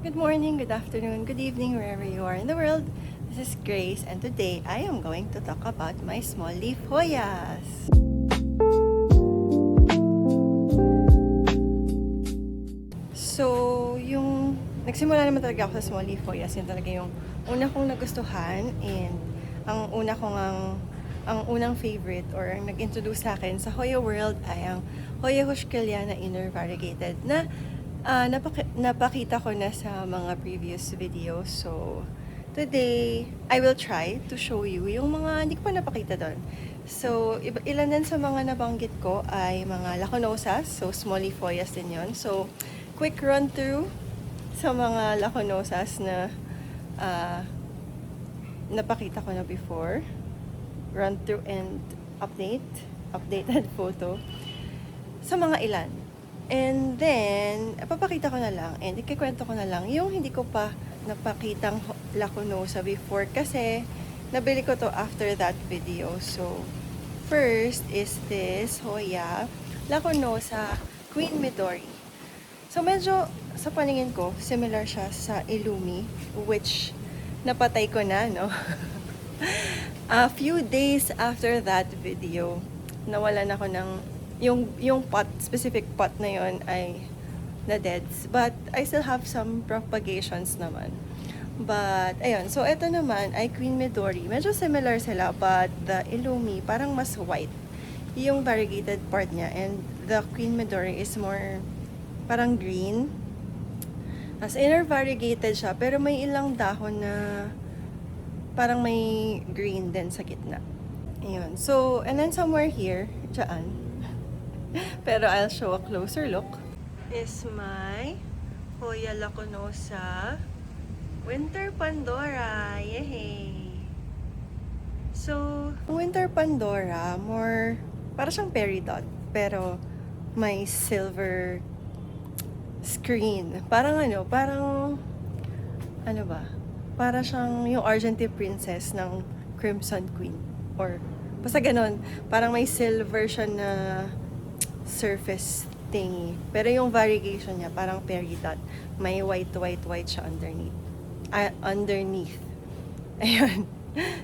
Good morning, good afternoon, good evening, wherever you are in the world. This is Grace, and today I am going to talk about my small leaf Hoyas. So, yung nagsimula naman talaga ako sa small leaf Hoyas, yun talaga yung una kong nagustuhan, and ang unang favorite or ang nag-introduce sa akin sa Hoya world ay ang Hoya Huskeliana inner variegated na napakita ko na sa mga previous videos. So, today, I will try to show you yung mga hindi ko pa napakita doon. So, ilan din sa mga nabanggit ko ay mga Laconosas. So, small leaf Hoyas din yun. So, quick run through sa mga Laconosas na napakita ko na before. Run through and updated photo sa mga ilan. And then, papakita ko na lang and ikikwento ko na lang yung hindi ko pa napakitang Laconosa before kasi nabili ko to after that video. So, first is this Hoya Laconosa Queen Midori. So, medyo sa paningin ko, similar siya sa Illumi, which napatay ko na, no? A few days after that video, nawalan ako ng yung pot, specific pot na yon ay na deads. But I still have some propagations naman. But, ayun. So, ito naman ay Queen Midori. Medyo similar sila, but the Illumi parang mas white yung variegated part niya. And the Queen Midori is more parang green. As inner variegated siya, pero may ilang dahon na parang may green din sa gitna. Ayun. So, and then somewhere here, dyan, pero I'll show a closer look, is my Hoya Laconosa Winter Pandora. Yay! So, Winter Pandora, more, para siyang peridot, pero may silver screen. Parang ano ba? Para siyang yung Argentine Princess ng Crimson Queen. Or, basta ganon. Parang may silver siya na surface thingy. Pero yung variegation niya, parang peridot. May white siya underneath. Ayun.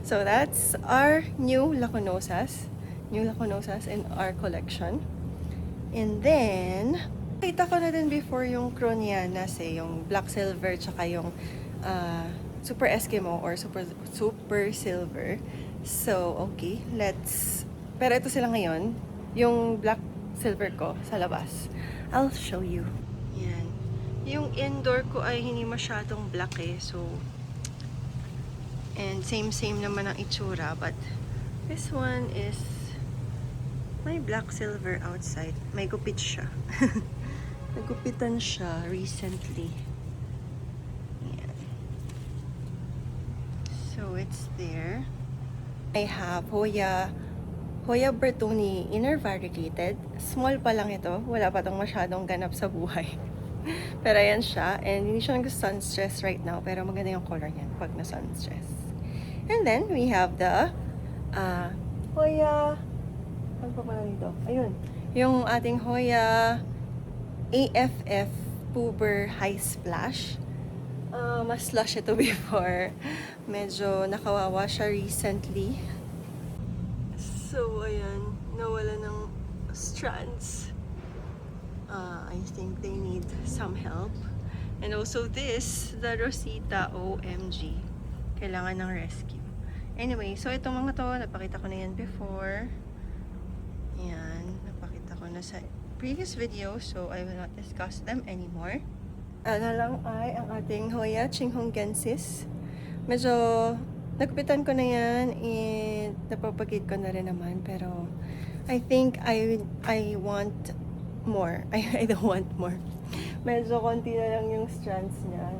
So, that's our new Laconosas. New Laconosas in our collection. And then, kita ko na din before yung Cronianas yung black silver, tsaka yung super Eskimo or super silver. So, okay. Pero ito sila ngayon. Yung black silver ko sa labas. I'll show you. Yan. Yung indoor ko ay hindi masyadong black So, and same naman ang itsura. But, this one is may black silver outside. May gupit siya. Nagupitan siya recently. Yan. So, it's there. I have Hoya Bertoni inner variegated. Small pa lang ito. Wala pa tong masyadong ganap sa buhay. Pero ayan siya. And hindi siya nag-sun stress right now. Pero maganda yung color niyan pag na-sun stress. And then, we have the Hoya... Ano pa pala dito? Ayun. Yung ating Hoya AFF Puber High Splash. Mas lush ito before. Medyo nakawawa siya recently. So, ayan, nawala ng strands. I think they need some help. And also this, the Rosita OMG. Kailangan ng rescue. Anyway, so itong mga to, napakita ko na yan before. Ayan, napakita ko na sa previous video, so I will not discuss them anymore. Ano lang ay ang ating Hoya Chinghongensis. Medyo nagpitan ko na yan and napapagid ko na rin naman, pero I think I want more. I don't want more. Medyo konti na lang yung strands niya.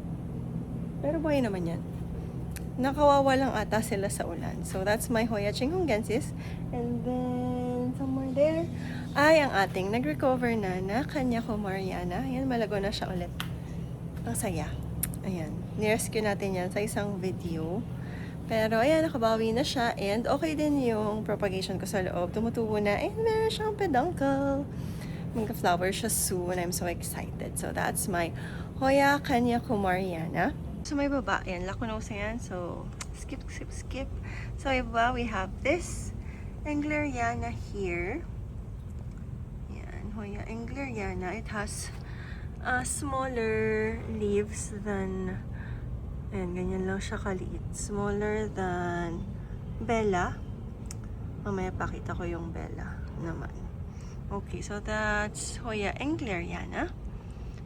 Pero buhay naman yan. Nakawawa lang ata sila sa ulan. So that's my Hoya Chinghongensis. And then somewhere there ay ang ating nag-recover na Kanyako Mariana. Ayan, malago na siya ulit. Ang saya. Ayan. Nirescue natin yan sa isang video. Pero, ayan, nakabawi na siya. And, okay din yung propagation ko sa loob. Tumutubo na. And, meron siyang peduncle. Mag-flower siya soon. I'm so excited. So, that's my Hoya Kanyakumariana. So may baba, yan, Lacunosa yan. So, skip. So may baba, we have this Engleriana here. Yan, Hoya Engleriana. It has smaller leaves than, ayan, ganyan lang siya kaliit. Smaller than Bella. Mamaya pakita ko yung Bella naman. Okay, so that's Hoya Engleriana.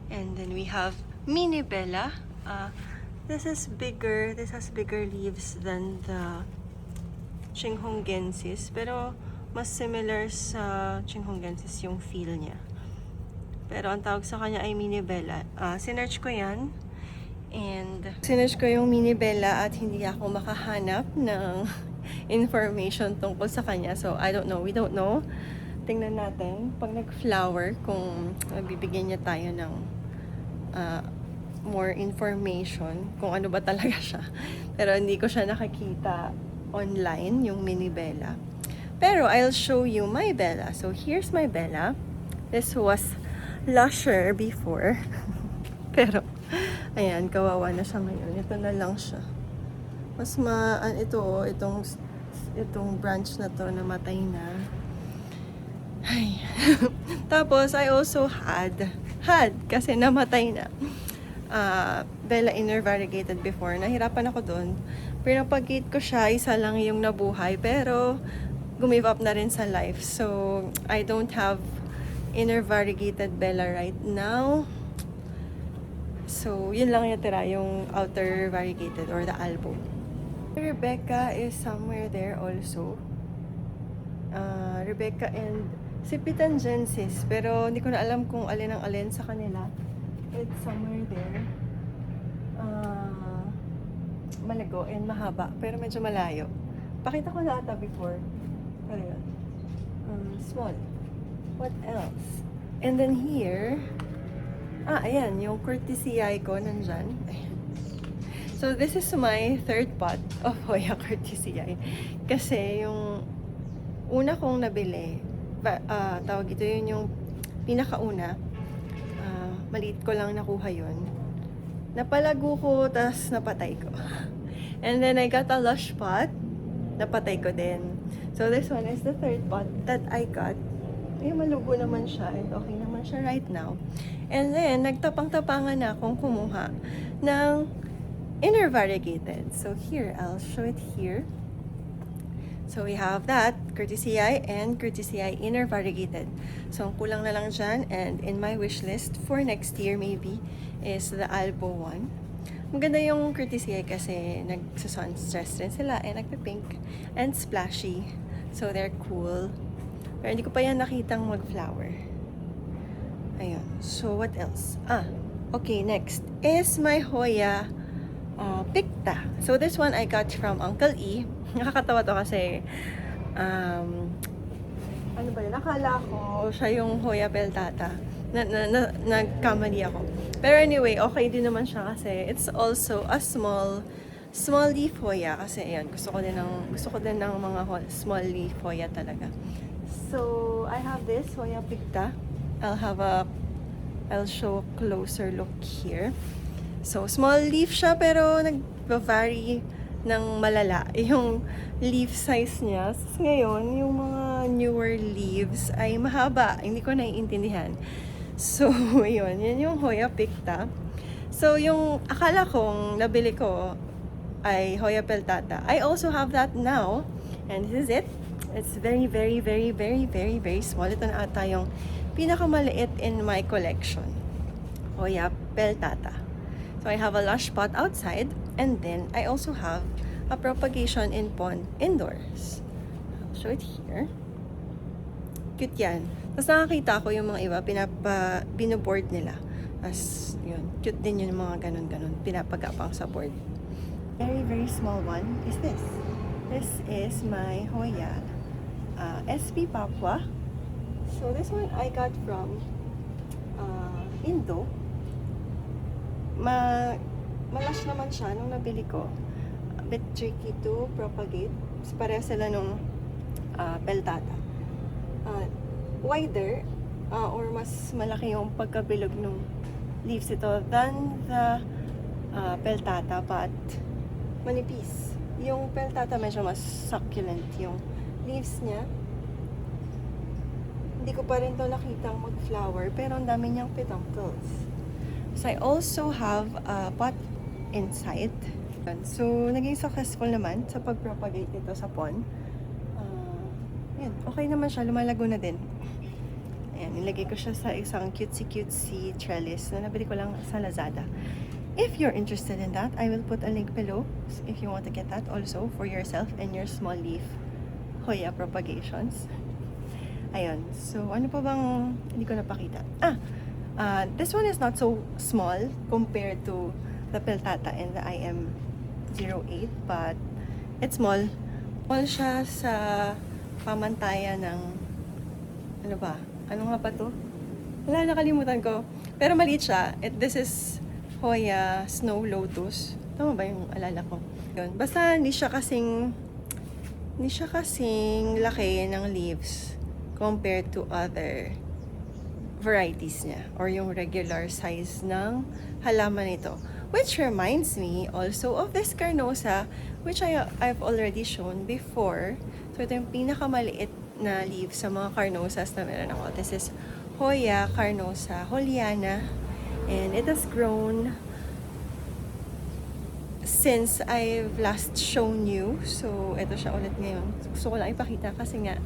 And then we have Mini Bella. This has bigger leaves than the Chinghongensis. Pero mas similar sa Chinghongensis yung feel niya. Pero ang tawag sa kanya ay Mini Bella. Sinearch ko yan. And sinearch ko yung Mini Bella at hindi ako makahanap ng information tungkol sa kanya. So, I don't know. We don't know. Tingnan natin pag nag-flower kung bibigyan niya tayo ng more information kung ano ba talaga siya. Pero hindi ko siya nakakita online, yung Mini Bella. Pero I'll show you my Bella. So, here's my Bella. This was lusher before. Pero, ayan, kawawa na siya ngayon. Ito na lang siya. Mas itong branch na to namatay na. Ay. Tapos, I also had kasi namatay na. Bella inner variegated before. Nahirapan ako doon. Pinapag-gate ko siya, isa lang yung nabuhay. Pero, gumive up na rin sa life. So, I don't have inner variegated Bella right now. So, yun lang yung tira, yung outer variegated or the albo. Rebecca is somewhere there also. Rebecca and Sipitangensis. Pero hindi ko na alam kung alin ang alin sa kanila. It's somewhere there. Malago and mahaba. Pero medyo malayo. Pakita ko na ata before. Pero yun. Small. What else? And then here, ayan, yung Curtisiae ko nandyan. Ayan. So, this is my third pot of Hoya Curtisiae. Kasi yung una kong nabili, tawag ito yun yung pinakauna. Maliit ko lang nakuha yun. Napalago ko, tas napatay ko. And then I got a lush pot. Napatay ko din. So, this one is the third pot that I got. Ay, malugo naman siya and okay naman siya right now. And then, nagtapang-tapangan na akong kumuha ng inner variegated. So here, I'll show it here. So we have that, Curtisiae and Curtisiae inner variegated. So ang kulang na lang dyan, and in my wish list for next year maybe, is the Albo one. Maganda yung Curtisiae kasi nagsa-sun stress rin sila and nagpe-pink and splashy. So they're cool. Pero hindi ko pa yan nakitang mag-flower. Ayun. So what else? Okay, next is my Hoya Picta. So this one I got from Uncle E. Nakakatawa to kasi ano ba yun? Nakala ko siya yung Hoya peltata. Nagkamali ako. Pero anyway, okay din naman siya kasi it's also a small leaf Hoya kasi ayan, gusto ko din ng mga small leaf Hoya talaga. So I have this Hoya Picta. I'll show a closer look here. So, small leaf siya pero nag-vary ng malala. Yung leaf size niya. So, ngayon, yung mga newer leaves ay mahaba. Hindi ko naiintindihan. So, yun yung Hoya Picta. So, yung akala kong nabili ko ay Hoya peltata. I also have that now. And this is it. It's very, very, very, very, very, very small. Ito na ata yung pinakamaliit in my collection. Hoya peltata. So, I have a lush pot outside, and then I also have a propagation in pond indoors. I'll show it here. Cute yan. Tapos nakakita ko yung mga iba, binoboard nila. As, yun, cute din yung mga ganun-ganun, pinapagapang sa board. Very, very small one is this. This is my Hoya SP Papua. So, this one I got from Indo. Malash naman siya nung nabili ko. A bit tricky to propagate. Pareha sila nung peltata. Wider or mas malaki yung pagkabilog nung leaves ito than the peltata, but manipis. Yung peltata medyo mas succulent yung leaves niya. Hindi ko pa rin to nakitang mag-flower, pero ang dami niyang peduncles. So I also have a pot inside. So naging successful naman sa pag-propagate nito sa pond. Yan, okay naman siya, lumalago na din. Ayan, nilagay ko siya sa isang cutesy trellis na nabili ko lang sa Lazada. If you're interested in that, I will put a link below if you want to get that also for yourself and your small leaf Hoya propagations. Ayun, so ano pa bang hindi ko napakita? This one is not so small compared to the peltata and the IM08, but it's small. Small siya sa pamantayan ng ano ba? Ano nga pa to? Wala, nakalimutan ko. Pero maliit siya. This is Hoya Snow Lotus. Tama ba yung alala ko? Yun. Basta hindi siya kasing laki ng leaves compared to other varieties niya or yung regular size ng halaman nito. Which reminds me also of this carnosa, which I've already shown before. So ito yung pinakamaliit na leaves sa mga carnosas na meron ako. This is Hoya carnosa Hollyiana, and it has grown since I've last shown you. So ito siya ulit ngayon. Gusto ko lang ipakita kasi nga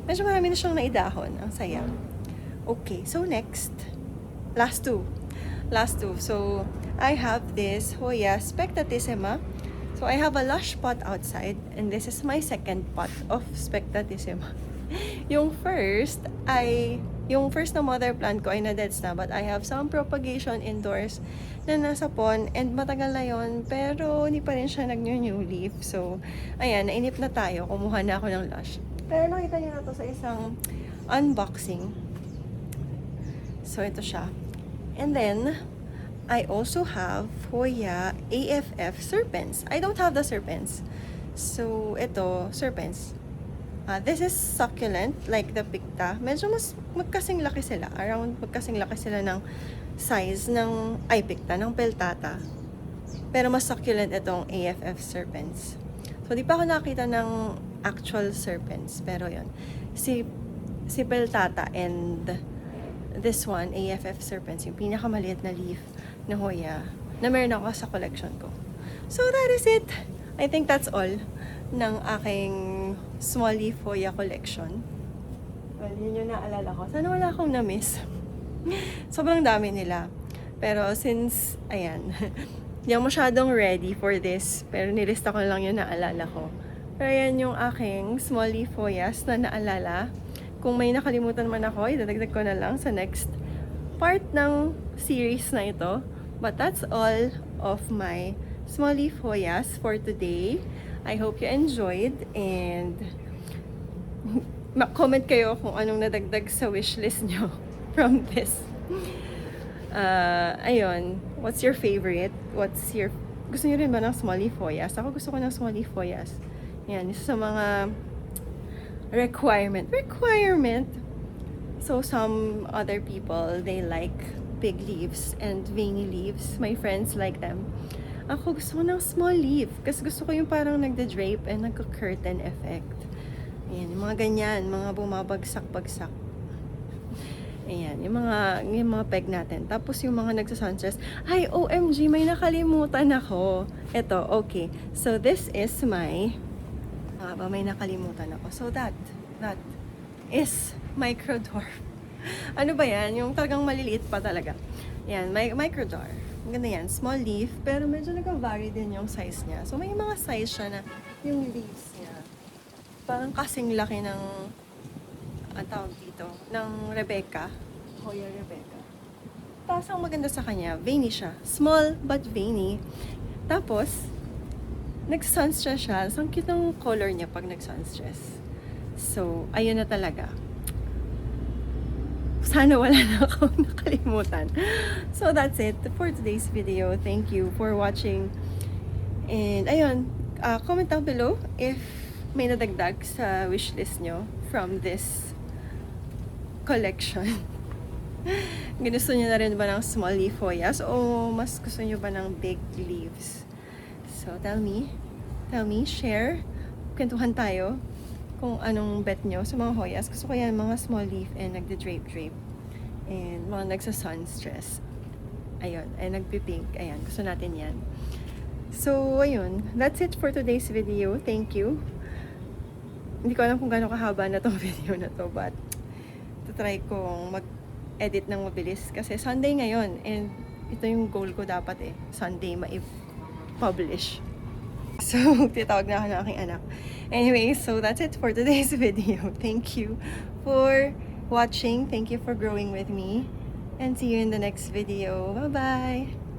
medyo marami na siyang naidahon. Ang saya. Okay, so next, last two. So I have this Hoya spectatissima. So I have a lush pot outside, and this is my second pot of spectatissima. Yung first na mother plant ko ay na-deads na, but I have some propagation indoors na nasa pond, and matagal na yon, pero hindi pa rin siya nag-new leaf. So, ayan, nainip na tayo, kumuha na ako ng lush. Pero nakita niyo na to sa isang unboxing. So, ito siya. And then, I also have Hoya AFF serpens. I don't have the serpens. So, ito, serpens. This is succulent, like the picta. Medyo mas magkasing laki sila. Around magkasing laki sila ng size ng, picta, ng peltata. Pero mas succulent itong AFF serpens. So, di pa ako nakita ng actual serpens. Pero yon, si peltata and this one, AFF serpens, yung pinakamaliit na leaf na Hoya na meron ako sa collection ko. So, that is it. I think that's all ng aking small leaf Hoya collection. Well, yun yung naalala ko. Sana wala akong na-miss. Sobrang dami nila. Pero since, ayan, hindi ako masyadong ready for this. Pero nilista ko lang yung naalala ko. Pero yan yung aking small leaf Hoyas na naalala. Kung may nakalimutan man ako, idadagdag ko na lang sa next part ng series na ito. But that's all of my small leaf Hoyas for today. I hope you enjoyed, and comment kayo kung anong nadagdag sa wishlist nyo from this. Ayun, what's your favorite? Gusto nyo rin ba ng small leaf Hoyas? Ako gusto ko ng small leaf Hoyas. Yan, isa sa mga requirement. So some other people, they like big leaves and veiny leaves. My friends like them. Ako gusto ko ng small leaf kasi gusto ko yung parang nagda-drape and nagka-curtain effect. Ayan, yung mga ganyan, mga bumabagsak-bagsak. Ayan, yung mga peg natin. Tapos yung mga nagsa-sunstress. Ay, OMG, may nakalimutan ako. Ito, okay. So this is my may nakalimutan ako. So that is microdwarf. Ano ba yan? Yung talagang maliliit pa talaga. Yan, microdwarf. Ganda yan, small leaf, pero medyo nag-vary din yung size niya. So may mga size siya na yung leaves niya parang kasing laki ng tawag dito, ng Rebecca, Hoya Rebecca. Tapos ang maganda sa kanya, veiny siya. Small but veiny. Tapos nag-sunstress siya. So, ang cute ng color niya pag nag-sunstress. So, ayun na talaga. Sana wala na akong nakalimutan. So, that's it for today's video. Thank you for watching. And, ayun, comment down below if may nadagdag sa wishlist nyo from this collection. Gusto niyo na rin ba ng small leaf hoyas o mas gusto niyo ba ng big leaves? So, tell me, share, kwentuhan tayo kung anong bet nyo sa mga hoyas. Gusto ko yan, mga small leaf and nagde-drape. And mga nagsa-sun stress. Ayun, ay nagpipink. Ayan, gusto natin yan. So, ayun. That's it for today's video. Thank you. Hindi ko alam kung gaano kahaba na tong video na to, but try kong mag-edit ng mabilis kasi Sunday ngayon and ito yung goal ko dapat Sunday ma-publish. So, titawag na ako ng aking anak. Anyway, so that's it for today's video. Thank you for watching. Thank you for growing with me. And see you in the next video. Bye-bye!